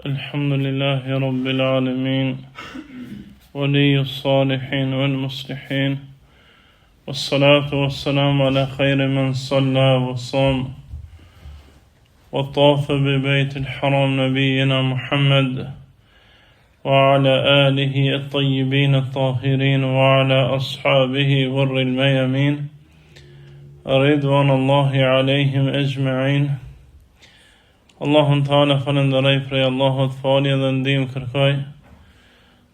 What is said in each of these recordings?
الحمد لله رب العالمين ولي الصالحين والمصلحين والصلاة والسلام على خير من صلى وصام وطاف ببيت الحرام نبينا محمد وعلى آله الطيبين الطاهرين وعلى أصحابه غر الميامين رضوان الله عليهم أجمعين. Allahun Ta'ala falenderoj prej Allahut, falje dhe ndihmë kërkoj.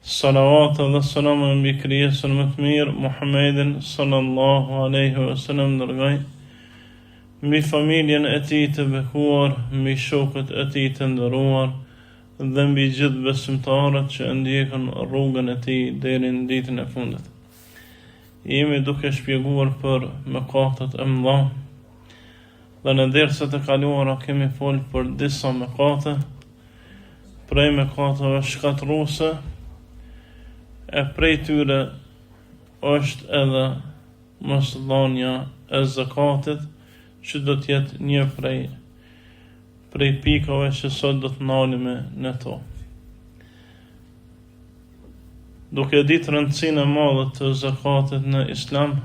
Salavat dhe selam mbi krijesën më të mirë, Muhammedin sallallahu alaihi wasallam, dërgoj mbi familjen e tij të bekuar, mbi shokët e tij të nderuar dhe mbi gjithë besimtarët që ndjekën rrugën e tij deri në ditën e fundit. Jemi duke shpjeguar për mëkatet e mëdha. Dhe në dersat e kaluara kemi folë për disa mëkate, prej mëkateve shkatërruese, e prej tyre është edhe mosdhënia e zakatit, që do të jetë një prej pikave që sot do të ndalemi në to. Duke ditë rëndësinë e madhe të zakatit në Islam,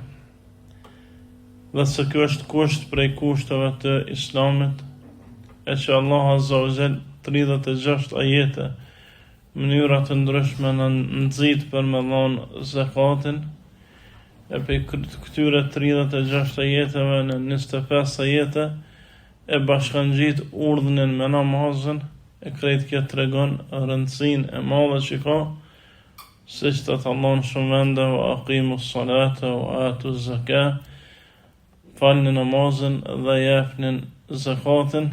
dhe se kjo është kusht prej kushteve të Islamit, e që Allah Azza wa Jall 36 ajete mënyra të ndryshme në nxit për me dhënë zakatin, e për këtyre 36 ajeteve në 25 ajete e bashkangjit urdhnin me namazin, e krejt kjo tregon rëndësinë e madhe që ka, siç të thallon shumë vende wa aqimus salata wa atu zakat, falni namazin dhe japni zakatin.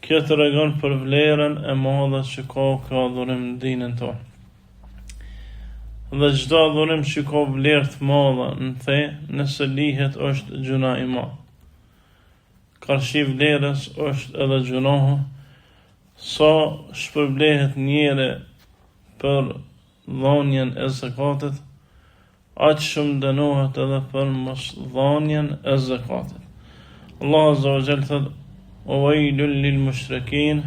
Kjo tregon për vlerën e madhe që ka adhurim në dinën tonë. Dhe çdo adhurim që ka vlerë të madhe në fe, nëse lihet është gjuna i madh. Karshi vlerës është edhe gjunohu. Sa shpërblehet njeri për dhënien e zakatit, aq shumë dënohet edhe për mos dhënien e zakatit. Allah Azza wa Jall thot: "Wailul lil mushrikin",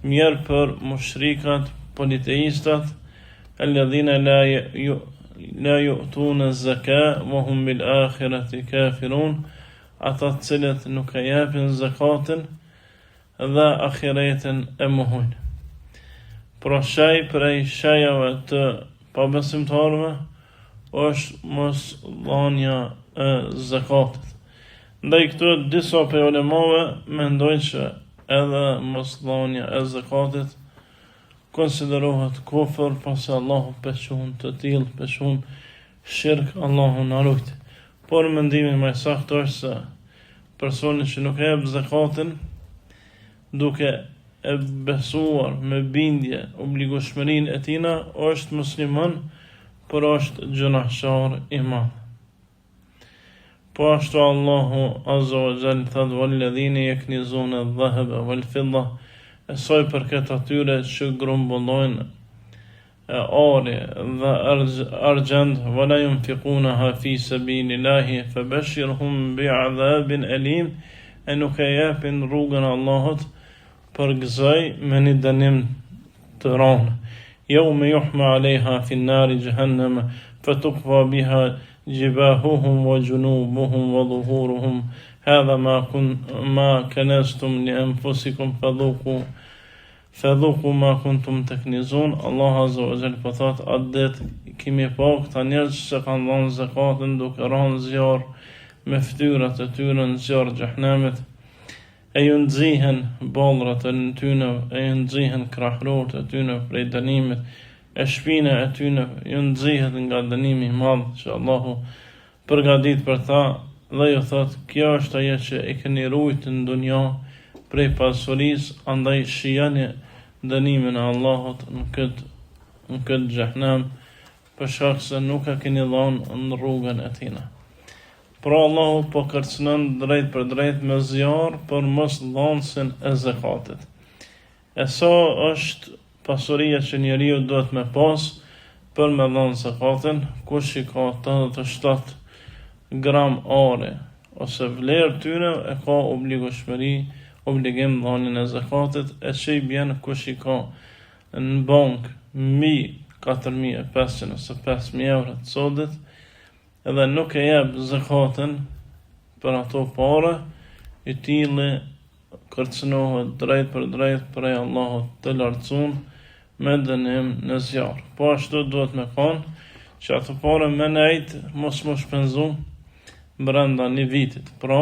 mirë për mushrikat, politeistat, alladhina la yu'tuna az-zakat wa hum bil akhirati kafirun, ata të cilët nuk e japin zakatin dhe ahiretin e mohojnë. Pra prej shajave të pabesimtarëve është mos dhënia e zakatit. Ndaj këtu disa prej ulemave mendojnë që edhe mos dhënia e zakatit konsiderohet kufër, pasi Allahu peshuan të tillë, peshuan shirk, Allahu na ruaj. Por mendimi më i saktë është se personi që nuk e jep zakatin, duke e besuar me bindje obligueshmërinë e tina, është musliman, por është gjunahshar i madh. Po ashtu Allahu Azza wa Jall thot: "Walladhina yaknizuna adh-dhahaba wal-fidda", e soj përket atyre që grumbullojnë ari dhe argjend, "wala yunfiqunaha fi sabilillahi fabashshirhum bi'adhabin alim", e nuk e japin rrugën e Allahut, për gëzoj me një dënim të rënd. يوم يحمى عليها في النار جهنم فتقضى بها جباههم وجنوبهم وظهورهم هذا ما كنزتم لأنفسكم فذوقوا ما كنتم تكنزون. Allah Azza wa Jall po thot: "Adet kemi pa këta njerëz që kanë dhënë zakatin duke rënë zjarr me fytyrat e tyre në zjarr xhehenamit, e ju nxihen ballrat e tyre, e ju nxihen krahrorët e tyre prej dënimit, e shpina e tyre ju nxihet nga dënimi i madh që Allahu përgatit për ta, dhe ju thot: "Kjo është ajo që e keni ruajtur në dunja prej pasurisë, andaj shijani dënimin e Allahut në këtë xhehenam, për shkak se nuk e keni dhënë në rrugën e tina." Pra Allahu po kërcënon drejt për drejt me zjarr për mos dhënsin e zakatit. E sa është pasuria që njeriu duhet me pas për me dhënë zakatin? Kush i ka 87 gram are ose vlerë tyre, e ka obligueshmëri obligim dhënien e zakatit, e që i bjen kush i ka në bank 4.500 ose 5.000 euro të sodit, edhe nuk e jep zakatin për ato pare, i tili kërcënohet drejt për drejt prej Allahut të lartësuar me dënim në zjarr. Po ashtu duhet me thonë që ato pare me nejt mos më shpenzu brenda një vitit. Pra,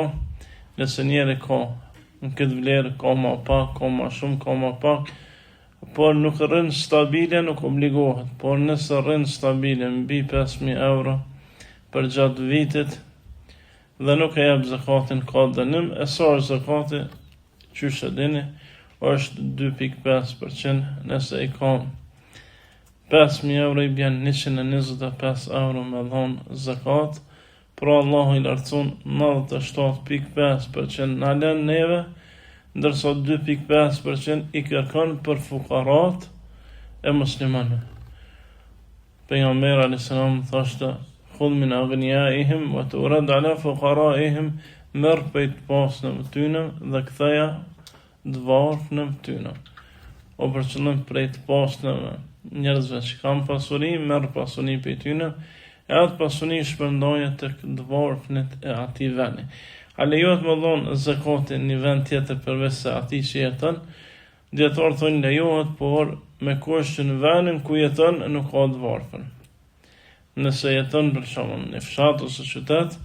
nëse njeri ka në këtë vlerë, ka ma pak, ka ma shumë, ka ma pak, por nuk rrin stabile, nuk obligohet. Por nëse rrin stabile mbi 5.000 euro për gjatë vitit dhe nuk e jep zakatin, ka dënim. E sa është zakati, qysh e dini, është 2.5%. Nëse i ka 5.000 euro, i bjen 125 euro me dhon zakat. Pra Allahu i lartësuar 97.5% na lën neve, ndërsa 2.5% i kërkon për fukarat e muslimanëve. Pejgamberi alayhis salam thoshte: "Khudh min aghniyaihim wa turad ala fuqaraihim", merr prej të pasnëve tyne dhe ktheja të varfënve tyne. O për qëllim prej të pasnëve njerëzve që kanë pasuri, merr pasuri prej tyne, e atë pasuri shpërndaje tek të varfënit e atij vendi. A lejohet me dhon zakatin një vend tjetër përveç se atij që jeton? Dietarë thonë lejohet, por me kusht që në vendin ku jeton nuk ka të varfën. Nëse jeton për shembull në fshat ose qytet,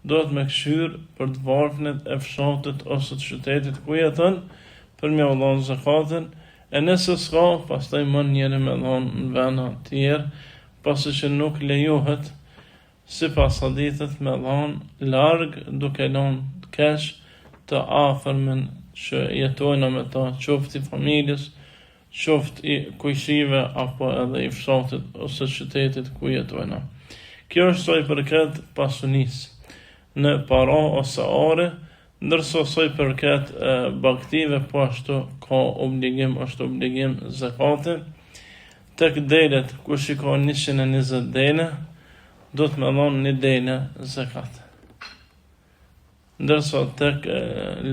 duhet me këshyr për të varfënit e fshatit ose të qytetit ku jeton për me dhon zakatin. E nëse s'ka, pastaj mund njeri me dhon në vende të tjerë, pasi që nuk lejohet sipas hadithit me dhon larg duke lënë keq të afërmën që jetojnë me ta, qoftë i familjes, qoftë i kujshive apo edhe i fshatit ose qytetit ku jetojnë. Kjo është sa i përket pasunisë në para ose are, ndërsa sa i përket bagtive, po ashtu ka obligim, është obligim zakati. Tek delet, kush i ka 120 dele, do të me dhon një dele zakat. Ndërsa tek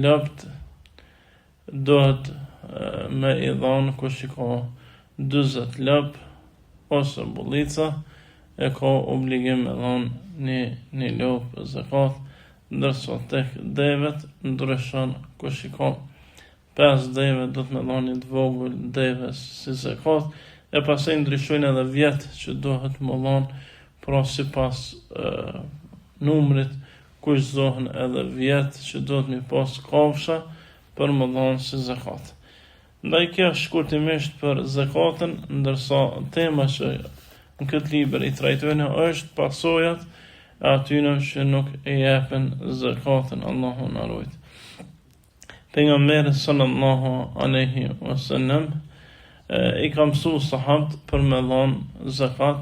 lëpt dohet me i dhon kush i ka 40 lëp ose bullica, e ka obligim me dhon një lop zakat. Ndërsa tek devet ndryshon, kush i ka 5 deve do të me dhon një të vogël deve si zakat. E pastaj ndryshojnë edhe vjet që dohet më dhon, pra sipas numrit kush zohen edhe vjet që do të mi pas kafsha për më dhon si zakat. Ndaj kjo shkurtimisht për zakatin, ndërsa tema që në këtë libër i trajtojnë është pasojat e atyre që nuk e jepen zakatin. Allahu na ruaj. Pejgamberi sallallahu alaihi wasallam i ka mësu sahabët për me dhon zakat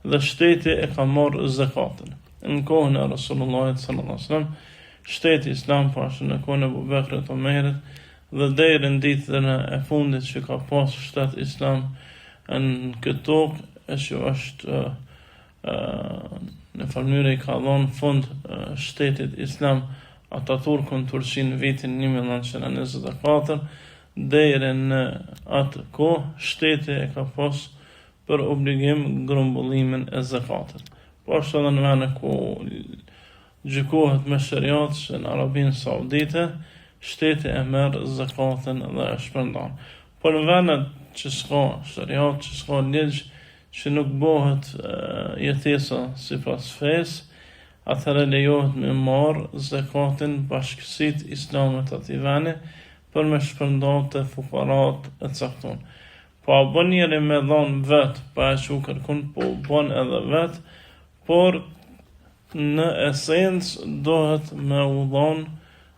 dhe shteti e ka marrë zakatin. Në kohën e Rasulullahit sallallahu alaihi wasallam, shteti islam pashë në kohën e Abu Bekrit, Omerit dhe deri në ditën e fundit që ka pas shtet islam në këtë tokë, e që është në farmyre i ka dhonë fund shtetit islam Ataturkun Turqi në vitin 1924, deri në atë kohë shteti e ka pas për obligim grumbullimin e zakatit. Po ashtu edhe në vende ku gjykohet me shariat, që në Arabinë Saudite, shteti e merr zakatin dhe e shpërndan. Por në vende që s'ka shariat, që s'ka ligj, që nuk bëhet jetesa sipas fesë, atëherë lejohet me marr zakatin bashkësitë islame të atij vendi për me shpërndan të fukarat e caktuar. Po a bën njeri me dhon vet, pa e që kërkun, po bën edhe vet, por në esencë dohet me u dhon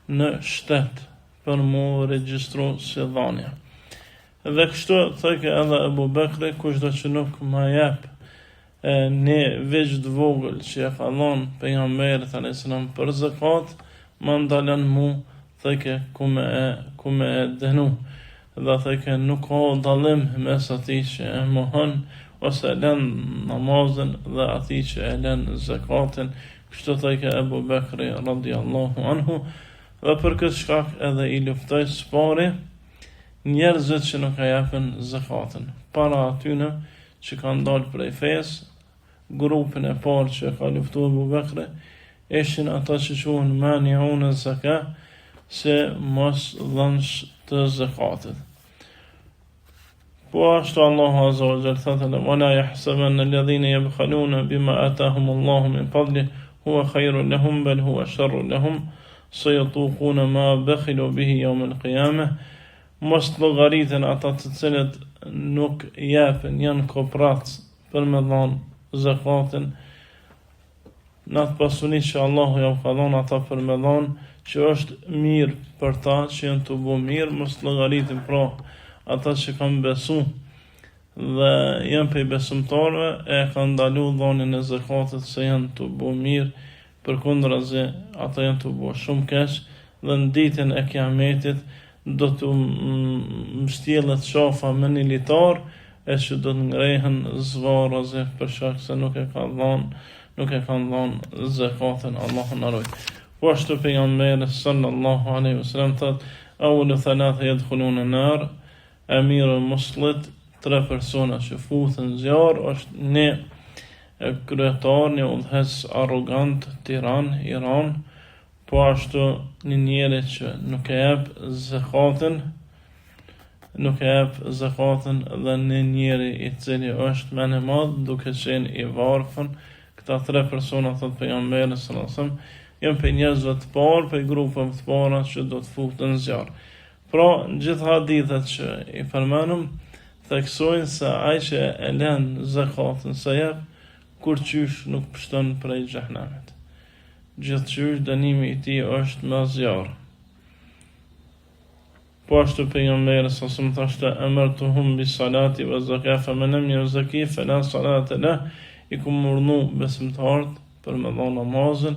në shtet për mu regjistru si dhanja. Dhe kështu thëke edhe Abu Bekri, kushdo që nuk ma jep një veç të vogël që e ka dhon pejgamberit alayhis salam për zakat, më ndalen mu thëke ku me e dënu. Dhe thëke nuk ka dallim mes atij që e mohon ose e lën namazin dhe atij që e lën zakatin. Kështu thëke Abu Bekri radiallahu anhu, Dhe për këtë shkak edhe i luftoj së pari njerëzit që nuk e japin zakatin. Para atyne që kanë dalë prej fesë, grupin e parë që ka luftuar Abu Bekri, ishin ata që quhen mani'un zaka, se mos dhënës të zakatit. Po ashtu Allahu azza wa jalla thotë: "Wala yahsabanna alladhina yabkhaluna bima atahum Allahu min fadlihi huwa khayrun lahum bal huwa sharrun lahum sayatuquna ma bakhilu bihi yawm al-qiyamah." Mos llogaritën ata të cilët nuk japin, janë koprat për me dhënë zakatin, në atë pasuni që Allahu ja ka dhënë ata për me dhënë, që është mirë për ta që janë të bu mirë. Mos llogaritin pra ata që kanë besu dhe janë prej besimtarëve e kanë ndalu dhënien e zakatit se janë të bu mirë, përkundrazi ata janë të bu shumë keq, dhe në ditën e Kiametit do të mbështjellet shafa me një litar e që do të ngrehen zvarrazi për shkak se nuk e kanë dhënë zakatin. Allahu na ruaj. Po ashtu pejgamberi sallallahu alaihi wasallam thotë: "Awwalu thalatha yadkhuluna an-nar." Amirul muslit, 3 persona që futen zjarr, është një kryetar, një udhëhes arrogant, tiran, Iran, po ashtu një njeri që nuk e jep zakatin, dhe një njeri i cili është më i madh duke qenë i varfën. Këta 3 persona, thot pejgamberi sallallahu alaihi wasallam, janë për njerëzve të parë, për grupeve të para që do të futen zjarr. Pra, në gjithë hadithet që i përmenëm, theksojnë se ai që e lën zakatin se jep, kur qysh nuk pështon prej xhehenamit. Gjithë qysh dënimi i tij është me zjarr. Po ashtu pejgamberi sallallahu alaihi wasallam thoshte: "Amartuhum bis salati wa zakati fa man lam yuzaki fala salata lahu." I kum urdhnu besimtarët për me dhënë namazin,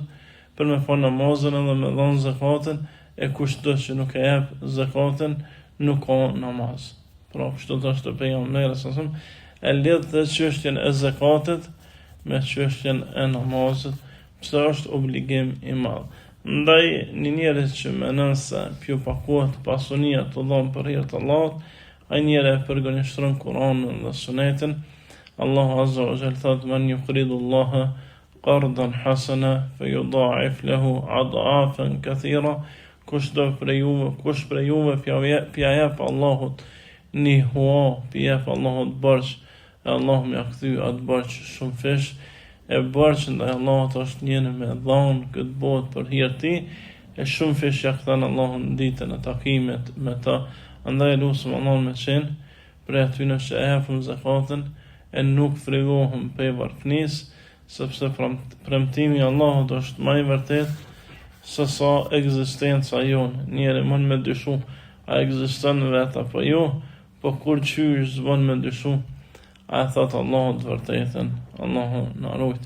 për me fal namazin dhe me dhënë zakatin, e kushdo që nuk e jep zakatin nuk ka namaz. Pra kështu thoshte pejgamberi sallallahu alaihi wasallam, e lidh të çështjen e zakatit me çështjen e namazit, pse është obligim i madh. Ndaj një njeri që menon se pju pakohet pasunia të dhënë për hir të Allahut, ai njeri e përgënjeshtron Kur'anin dhe Sunetin. Allahu azza wa jalla thotë: "Man yuqridu Allaha qardan hasana fayudha'if lahu ad'afan kathira." Kush prej juve pja jep Allahut një hua, pja jep Allahut bërç, e Allah me kthy atë bërç shumë fish, e bërç ndaj Allahut është njëri me dhon këtë botë për hir të tij, e shumë fish ja kthen Allahun në ditën e takimit me ta. Andaj lutem Allahun me qenë për atyre që e japin zakatin e nuk frigohen për varfënisë, sepse premtimi i Allahut është më i vërtetë se sa ekzistenca jonë. Njeri mund me dyshu a ekziston vetë apo jo, po kur qysh zbon me dyshu, a e thot Allahu të vërtetën. Allahu na ruaj.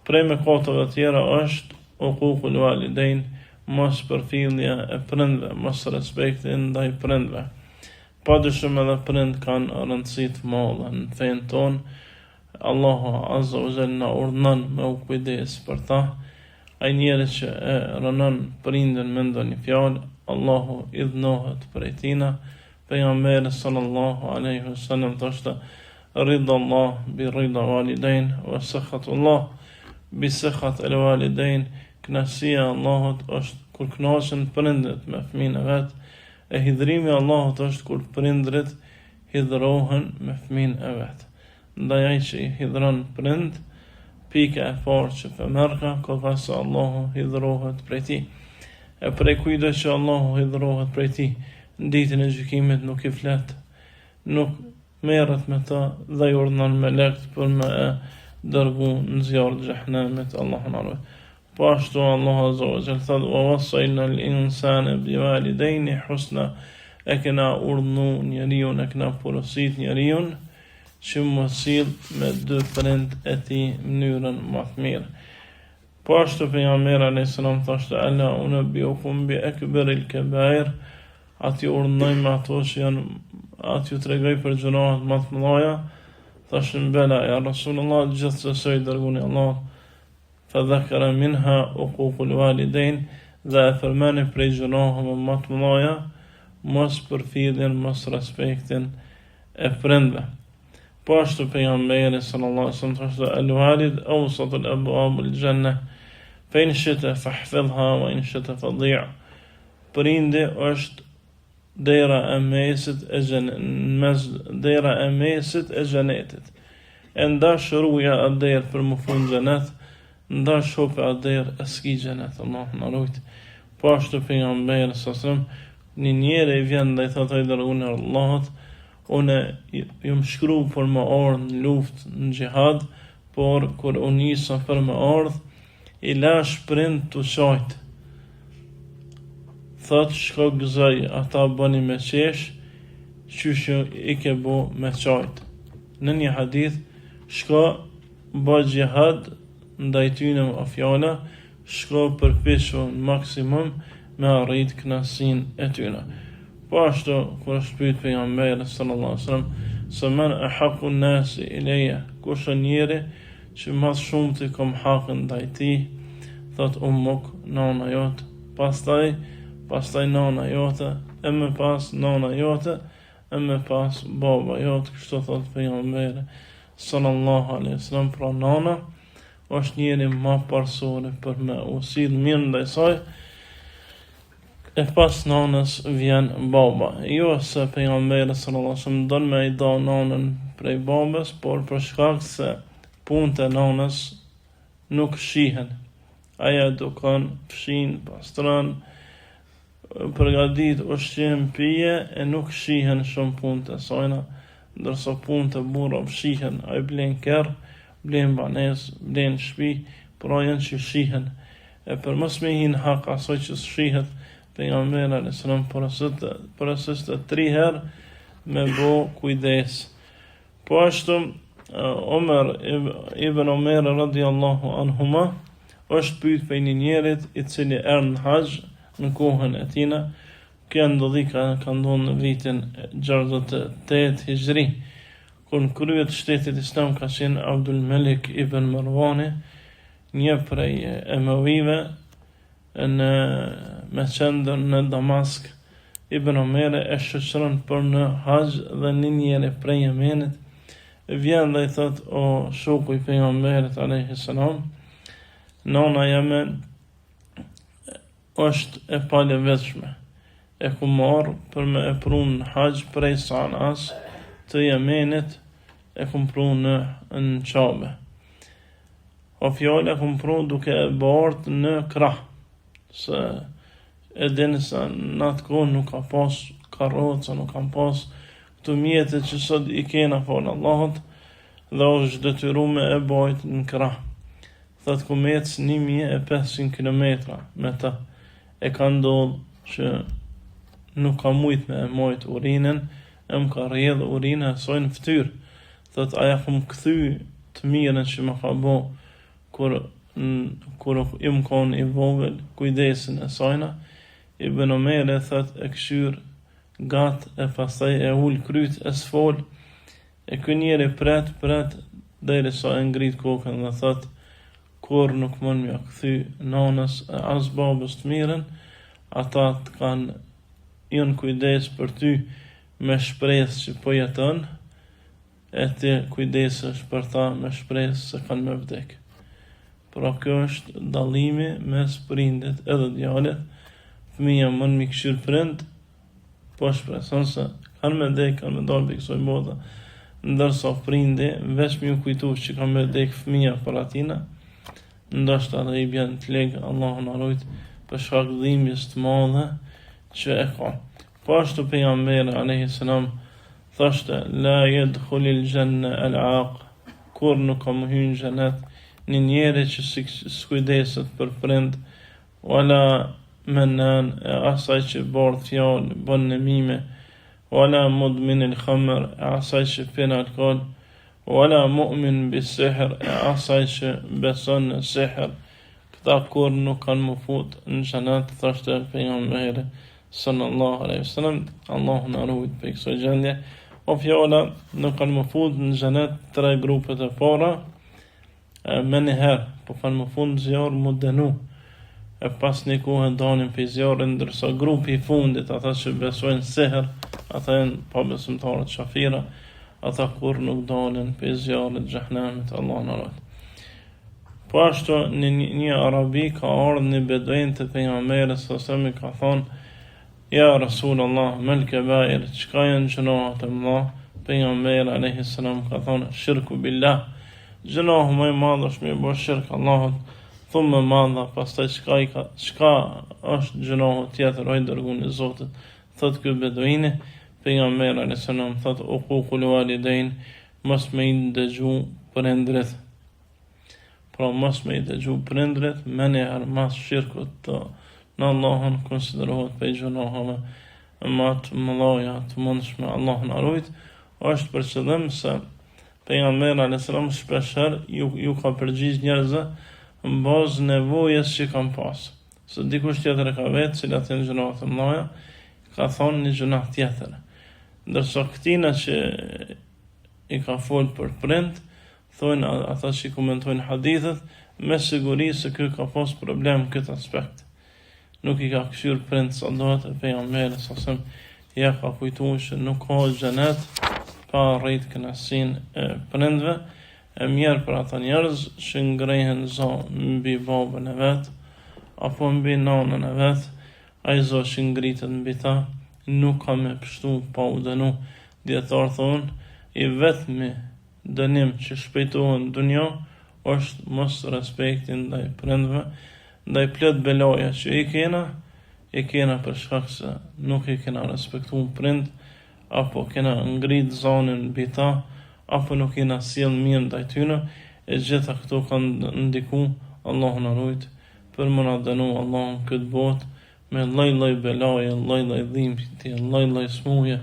Prej mëkateve tjera është uququl walidain, mos përfillja e prindve, mos respekti ndaj prindve. Padyshim edhe prind kanë rëndësi të madhe në fenë tonë. Allahu azza wa jalla na urdhnon me u kujdes për ta. Ai njeri që e rënon prindin me ndonjë fjalë, Allahu idhnohet prej tina. Pejgamberi sallallahu alaihi wasallam thoshte: "Ridha Allah bi ridha walidain wa sakhatu Allah bi sakhat al walidain." Kënaqësia e Allahut është kur kënaqen prindrit me fëmijën e vet, e hidhrimi i Allahut është kur prindrit hidhrohen me fëmijën e vet. Ndaj ai që i hidhron prind, pika e parë që përmerka, ka se Allahu hidhrohet prej ti. E prej kujdo që Allahu hidhrohet prej ti, në ditën e gjykimit nuk i flet, nuk merret me ta dhe i urdhnon melekt për me e dërgu në zjarr të xhehenamit. Allahu na ruaj. Po ashtu Allahu azza wa jalla thotë: "Wa wassayna al-insana biwalidayni husna." E kena urdhnu njeriu, e kena porosit njeriu që mos sill me dy prind e tij mënyrën më të mirë. Po ashtu pejgamberi alayhis salam thoshte: "Ala unabbiukum bi akbaril kabair." Ati urdhnojmë ato që janë, ati ju tregoj për gjunahet më të mëdha. Thashën: "Bela ja Rasulullah, gjithsesi i dërguari i Allahut." Fa dhakara minha uququl walidain, dhe e përmeni prej gjunohëve më të mëdha, mos përfidhin, mos respektin e prindve. Po ashtu pejgamberi sallallahu alaihi wasallam thoshte al-walid awsat al-abwab al-janna fa in shi'ta fahfidhha wa in shi'ta fadhi'. Prindi është dera e mesit e xhenetit. E ndash ruja atë derë për më fund xhenet, ndash hope atë derë e s'ki xhenet. Allahu na rujt. Po ashtu pejgamberi sallallahu alaihi wasallam një njeri vjen dhe i thotë ai dërguari i Allahut, unë jam shkru për më ardh në luftë në xhihad, por kur unë nisa për më ardh, i lash prind të shajt. Thot shko gëzoj, ata bëni me qesh, qysh i ke bo me qajt. Në një hadith, shko bë xhihad ndaj tyne më fjala, shko përpishu në maksimum me arrit knasin e tyne. Po ashtu, kur është pyet pejgamberi sallallahu alaihi wasallam, se men ahaqu an-nasi ilayya, kush është njeri që më shumë të kam hakën ndaj tij, thot ummuk, nana jote, pastaj nana jote, e më pas nana jote, e më pas baba jote. Kështu thot pejgamberi sallallahu alaihi wasallam, pra nana është njeri më parsori për me usil mirë ndaj saj, e pas nanës vjen baba. Jo se pejgamberi sallallahu alaihi wasallam don me i dha nanën prej babës, por për shkak se punët e nanës nuk shihen. Aja dukon, fshin, pastron, përgadit ushqim, pije, e nuk shihen shumë punët e sajna, ndërsa punët e burra shihen. Ai blen kerr, blen banes, blen shtëpi, por janë që shihen. E për mos me hin hak asaj që shihet, pejgamberi alayhis salam porosiste 3 herë me bo kujdes. Po ashtu Omer ibn Omer radhiyallahu anhuma është pyet për një njerit i cili erdhi në haxh në kohën e tina. Kjo ndodhi ka ndodhur në vitin 68 hijri, kur në kryet shtetit islam ka qenë Abdul Malik ibn Marwani, një prej Emevive, në me qendër në Damask. Ibn Omer e shoqëron për në haxh dhe një njeri prej Yemenit vjen dhe i thot, o shoku i pejgamberit alayhis salam, nana jeme është e palëvetshme, e ku marr për me e prun në haxh prej Sanas të Yemenit, e ku prun në Qabe. O fjala e ku prun duke e bart në krah, se e dini se në atë kohë nuk ka pas karroca, nuk ka pas këto mjetet që sot i kena falë Allahut, dhe është detyruar e bajt në krah. Thot ku me ecë 1500 kilometra me ta, e ka ndodhur që nuk ka mujt me e majt urinën, e më ka rrjedh urinë e saj në fytyrë. Thot aja ku më kthy të mirën që më ka bo kur im kon i vogël kujdesin e sajna. Ibn Omer e thot e këshyr gat, e pastaj e ul kryt e sfol, e ky njeri pret deri sa e ngrit kokën dhe thot, kur nuk mund m'ja kthy nanës e as babës të mirën, ata të kanë jën kujdes për ty me shpresë që po jeton, e ti kujdesesh për ta me shpresë se kanë me vdek. Pra kjo është dallimi mes prindit edhe djalit. Fëmija mund mi këshyr prind, po shpreson se kanë me dek, kanë me dalë për kësoj bote, ndërsa prindi veç mi u kujtu që kanë me dek fëmija për atina, ndoshta edhe i bjen të legë, Allahu na rujt, për shkak dhimbjes të madhe që e ka. Po ashtu pejgamberi alayhis salam thoshte, la yadkhulul janna al-aq, kur nuk ka më hyrë në xhenet një njeri që s'kujdeset për prind, wala menan, e asaj që bardh fjallë, bën në mime, wala mudmin il khamr, e asaj që pin alkohol, wala mu'min bi sihr, e asaj që beson në sihr. Këta kur nuk kanë më fut në xhenet, thoshte pejgamberi sallallahu alaihi wasallam, Allahu na ruaj prej kësaj gjendje. O fjala nuk kanë më fut në xhenet 3 grupet e para, me njëherë, po kanë më fut në zjarr më dënu. e pas një kohë dalin për zjarrit, ndërsa grupi I fundit, ata që besojnë seher, ata janë pa besimtarët shafira, ata kur nuk dalin për zjarrit xhehenamit, Allah na ruaj. Po ashtu një arabi ka ardhur një beduin të pejgamberit sallallahu ka thonë: Ja Rasulullah, mal kabair, çka janë gjunahet e mëdha? Pejgamberi alayhi salam ka thonë: Shirku billah, gjunahu më I madh është me bërë shirk Allahut. Thumë madha, pastaj çka është gjunahu tjetër, o I dërguari I Zotit? Thot ky beduini, pejgamberi alayhi salam thot: uququl walidain, mos me I dëgju prindrit. Pra mos me I dëgju prindrit, me njëherë mas shirkut të në Allahun konsiderohet për gjunaheve më të mëdha të mundshme, Allah na ruaj. Është për qëllim se pejgamberi alayhis salam shpeshherë ju ka përgjigj njerëzve në bazë nevojës që kanë pas. Se dikush tjetër e ka vetë, cilat janë gjunahe të mëdha, ka thonë një gjunah tjetër. Ndërsa këtina që I ka folë për prind, thonë ata që komentojnë hadithet, me siguri se ky ka pas problem këtë aspekt. Nuk I ka këshyr prind sa dohet, e pejgamberi sasem ja ka kujtuar që nuk ka xhenet pa rrit kënaqësinë e prindve. E mirë për ata njerëz që ngrehen zo mbi babën e vet apo mbi nanën e vet, ai zo që ngritet mbi ta nuk ka me pështu pa u dënu. Dietar thonë, I vetmi dënim që shpejtohen dunja është mos respektin ndaj prindve, ndaj plot belaja që I kena për shkak se nuk I kena respektuar prind, apo kena ngrit zonin mbi ta, apo nuk kena sjell mirë ndaj tyre, e gjitha këto kanë ndiku, Allahu na ruaj, për më na dënu Allahun këtë botë me lloj-lloj belaje, lloj-lloj dhimbje, lloj-lloj smuje,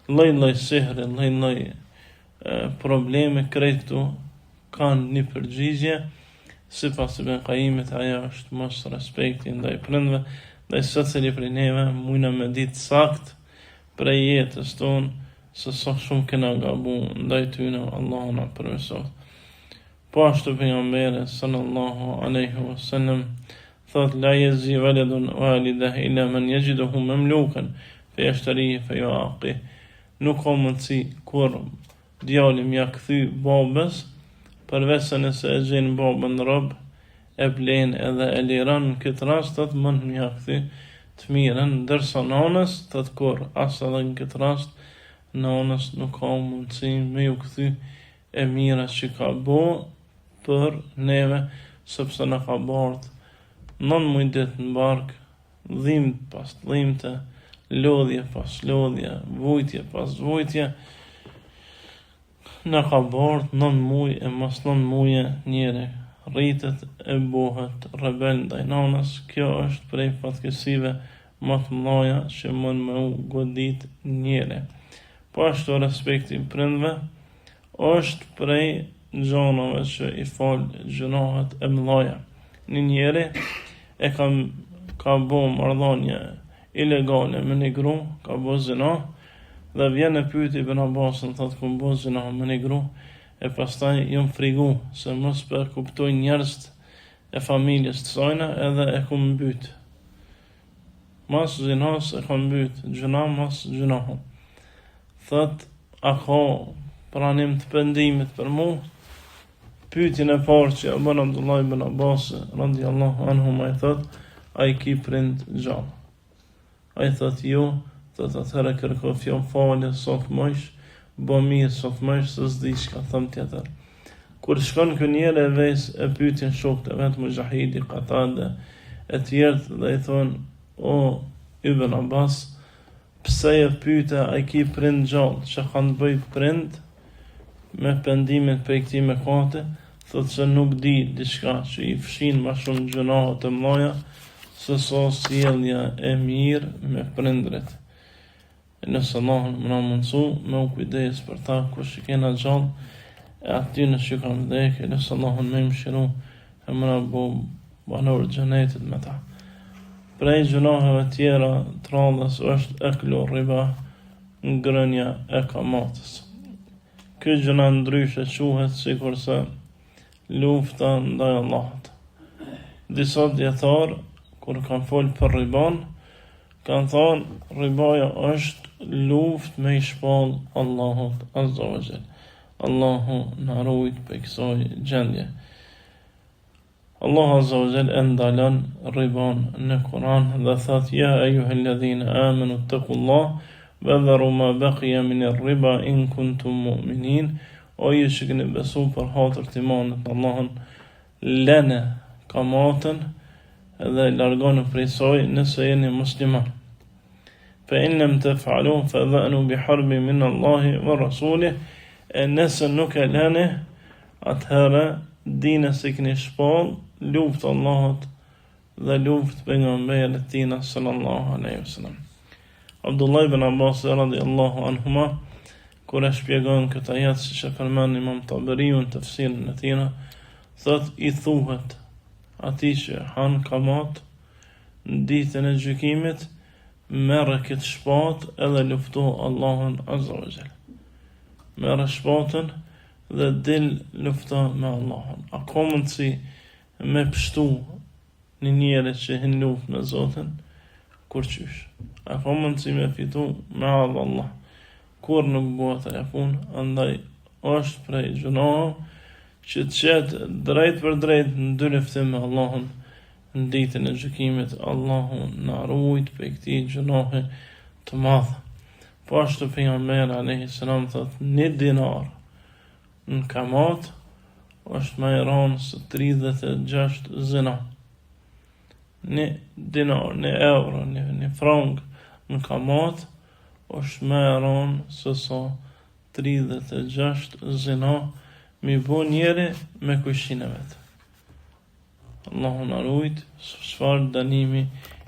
lloj-lloj sihre, lloj-lloj probleme. Këto kanë një përgjigje, sipas Ibn Qayyimit, ajo është mos respekti ndaj prindve, ndaj secili prej neve mujna me ditë sakt prej jetës tonë se sa shumë kena gabu ndaj tyne, Allahu na përmirësoj. Po ashtu pejgamberi sallallahu alaihi wasallam thot: la yajzi waladun walidah illa man yajiduhu mamlukan fa yashtarihi fa yuaqi. Nuk ka mundsi kur djali m'ja kthy babës, përveç se nëse e gjen babën rob, e blen edhe e liron. Në këtë rast thot mund m'ja kthy të mirën, ndërsa nanës thot kur as edhe në këtë rast nanës nuk ka mundsi me ju kthy e mira që ka bo për neve, sepse na ka bardh 9 muaj ditë në bark, dhimbje pas dhimbje, lodhje pas lodhje, vujtje pas vujtje. Na ka bardh 9 muaj, e mas 9 muaj njeri rritet e bohet rebel ndaj nanës. Kjo është prej fatkeqësive më të mëdha që mund me u godit njeri. Po ashtu respekti prindve është prej gjonave që I fal gjunahet e mëdha. Një njeri ka bo marrëdhënie ilegale me një gru, ka bo zina, dhe vjen e pyet Ibn Abbasin, thot ku bo zina me një gru, e pastaj jam frigu se mos për kuptoj njerëz e familjes të sajna, edhe e ku mbyt. Mas zinas e ka mbyt, gjuna mas gjunahu. Thot, a ka pranim të pendimit për mu? Pyetjen e parë që bën Abdullah ibn Abbas radhiyallahu anhu më thot, ai ki prind gjallë. Ai thot jo, thot atëherë kërko fjalë falje sot mësh, bo mirë sot mësh, se s'di çka them tjetër. Kur shkon ky njeri e ves e pyetin shokët e vet, Mujahidi, Qatada e tjerë, dhe I thon, o Ibn Abbas, pse e pyete ai ki prind gjallë, që kanë bëj prind me pendimin për këtij mëkati? Thot se nuk di diçka që I fshin më shumë gjunahe të mëdha se sa sjellja e mirë me prindrit. E nëse Allahu më na mundsu me u kujdes për ta kur që kena gjallë, e aty në që kam vdekë, e nëse Allahu më mëshiron e më na bo banor xhenetit me ta. Prej gjunaheve tjera të randës është eklu riba, ngrënia e kamatës. Ky gjuna ndryshe quhet sikurse lufta ndaj Allahut. Disa dietar kur kanë folë për riban, kanë thonë ribaja është luftë me i shpall Allahut Azza wa Jall. Allahu na ruajt për kësaj gjendje. Allah Azza wa Jall ndalon riban në Kur'an dhe thot ja ayyuhalladhina amanu ittaqullah wa dharu ma baqiya min ar-riba in kuntum mu'minin. O ju që keni besu për hatër të imanit në Allahun, lene kamatën dhe largoni prej saj nëse jeni musliman. Fa in lam taf'alu fadhanu biharbin min Allahi wa rasulih. E nëse nuk e lene, atëherë dini se keni shpall luftë Allahut dhe luftë pejgamberit tina sallallahu alaihi wasallam. Abdullah ibn Abbas radhiyallahu anhuma kur e shpjegon këtë ajet, si që përmend Imam Taberiu në tafsirin e tij, thot i thuhet atij që han kamat në ditën e gjykimit, merre këtë shpatë edhe lufto Allahun Azza wa Jall. Merre shpatën dhe dil lufto me Allahun. A ka mundësi me pështu një njeri që hin luftë me Zotin? Kur qysh? A ka mundësi me fitu me Allah? Kur nuk bëhet e punë, andaj është prej gjunohë që të qetë drejt për drejt në dy luftim me Allahun në ditën e gjykimit. Allahu na ruajt për këtij gjunohi të madh. Po ashtu pejgamberi alayhi salam thot 1 dinar në kamat është më i rëndë se 36 zina. 1 dinar, 1 euro, 1 frank në kamat është më e rëndë se sa 36 zina mi bo njeri me kushin e vetë. Allahu na ruajt, çfarë dënimi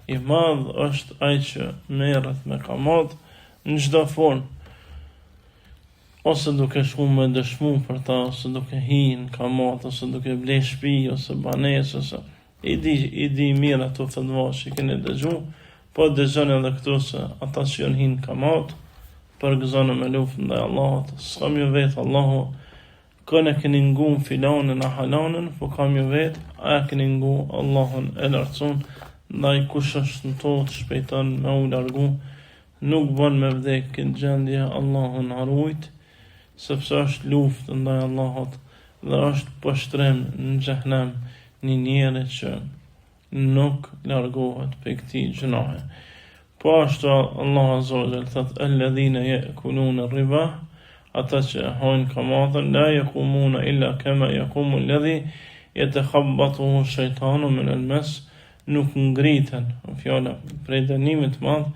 i madh është ai që merret me kamat në çdo formë. Ose duke shku me dëshmu për ta, ose duke hinë kamat, ose duke ble shtëpi, ose banesë, ose i di mirë ato fatva që keni dëgju. Po dëgjoni edhe këtu se ata që janë hinë kamat, përgëzonë me luftë ndaj Allahut. S'kam ju vetë Allahu, këne keni ngu filanin a halanin, po kam ju vetë, a keni ngu Allahun e lartësun, ndaj kush është në to të shpejton me u largu, nuk bën me vdek këtë gjendje, Allahun harujt, sepse është luftë ndaj Allahut, dhe është poshtrim në xhehenem një njeri që nuk largohet për këtij gjunohi. Po ashtu Allah Azza wa Jall thot alladhina ya'kuluna ar-riba, ata që hajnë kamatën, la yaqumuna illa kama yaqumu alladhi yatakhabbathu ash-shaytanu min al-mas, nuk ngriten, fjala prej dënimit të madh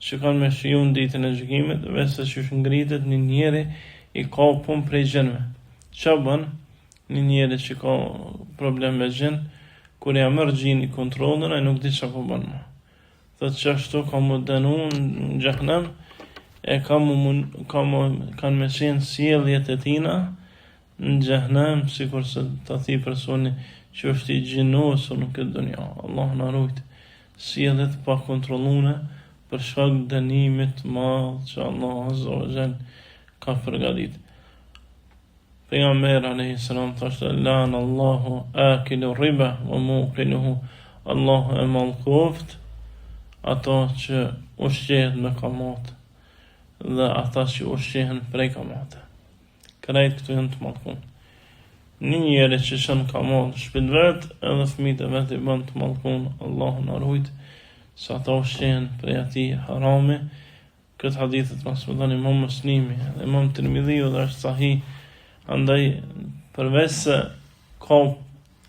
që kanë me shiju në ditën e gjykimit, veçse që ngritet një njeri i kapur prej gjinëve. Ç'a bën një njeri që ka problem me gjin? Kur ja merr gjini kontrollin, ai nuk di çfarë po bën më. Thotë që ashtu ka më dënu në xhehenem, e kanë me qenë sjelljet e tina në xhehenem, sikur se ta thi personi që është i gjinosur në këtë dunja. Allah na ruajt, sjelljet pa kontrolluara për shkak dënimit të madh që Allah Azza wa Jall ka përgatitur. Pejgamberi alayhi salam thoshte lan Allahu akilu riba wa muqiluhu, Allahu e mallkoft ato që ushqehet me kamat dhe ata që ushqehen prej kamate. Krejt këtu janë të mallkuar. Një njeri që shën kamat shpit vet, edhe fëmijët e vet i bën të mallkuar. Allahu na ruajt se ata ushqehen prej atij harami. Këtë hadith e transmeton Imam Muslimi dhe Imam Tirmidhiu dhe është sahih. Andaj përveç se ka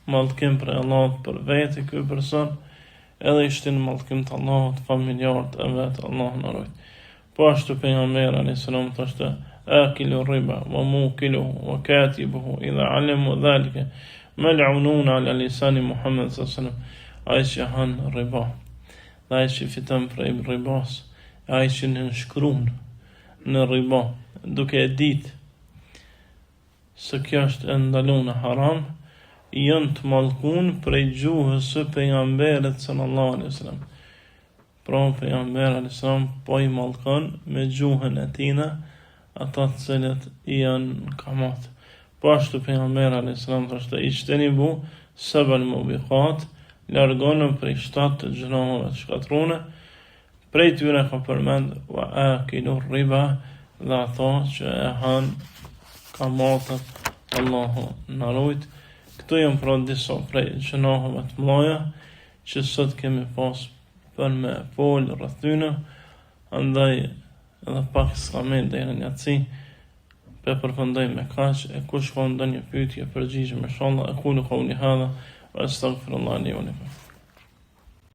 mallkim për Allahut për vetë ky person, edhe i shtin mallkim të Allahut familjarët e vet, Allahu na ruaj. Po ashtu pejgamberi alayhis salam thoshte akilu riba wa muqiluhu wa katibuhu idha alimu dhalika mal'unun ala lisani Muhammad sallallahu alaihi wasallam. Ai që han riba, ai që fiton prej ribas, ai që nënshkruan në riba, duke e ditë se kjo është e ndaluar haram, janë të mallkuar prej gjuhës së pejgamberit sallallahu alaihi wasallam. Pra pejgamberi alayhis salam po i mallkon me gjuhën e tina ata të cilët janë kamat. Po ashtu pejgamberi alayhis salam thoshte ijtanibu sab'al mubiqat, largonë prej 7 të gjunohëve të shkatrune, prej tyre ka përmend wa akilu riba, dhe ato që e hanë kamatët, Allahu na rujt. Këto janë pra disa prej gjunohëve të mëdha që sot kemi pas për me fol rreth tyre, andaj edhe pak s'ka me deri në jaci. Pe përfundoj me kaq, e kush ka ndonjë pyetje përgjigjem inshallah, aqulu qawli hadha wa astaghfirullahi li wa lakum.